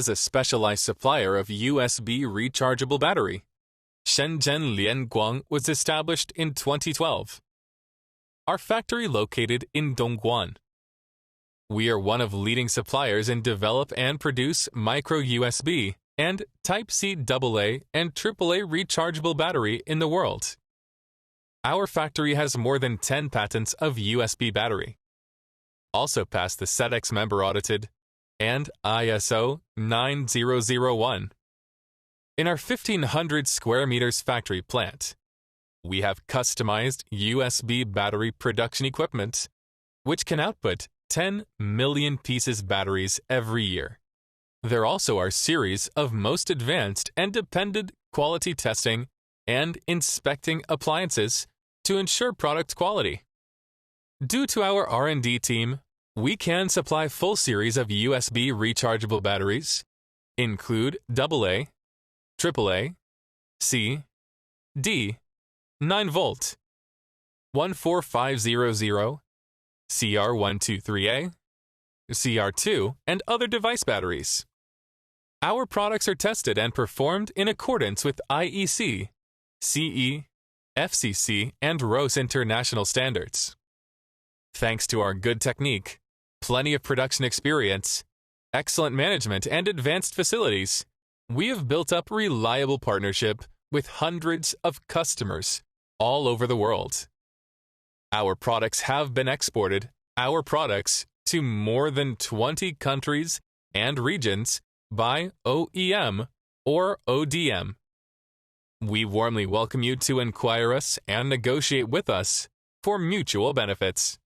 is a specialized supplier of USB rechargeable battery. Shenzhen Lianguang was established in 2012. Our factory located in Dongguan. We are one of leading suppliers in develop and produce micro USB and Type-C AA and AAA rechargeable battery in the world. Our factory has more than 10 patents of USB battery. Also passed the SEDEX member audited and ISO 9001. In our 1,500 square meters factory plant, we have customized USB battery production equipment, which can output 10 million pieces batteries every year. There also are series of most advanced and dependent quality testing and inspecting appliances to ensure product quality. Due to our R&D team, we can supply full series of USB rechargeable batteries, include AA, AAA, C, D, 9 volt, 14500, CR123A, CR2, and other device batteries. Our products are tested and performed in accordance with IEC, CE, FCC, and RoHS international standards. Thanks to our good technique, plenty of production experience, excellent management, and advanced facilities, we have built up reliable partnership with hundreds of customers all over the world. Our products have been exported, to more than 20 countries and regions by OEM or ODM. We warmly welcome you to inquire us and negotiate with us for mutual benefits.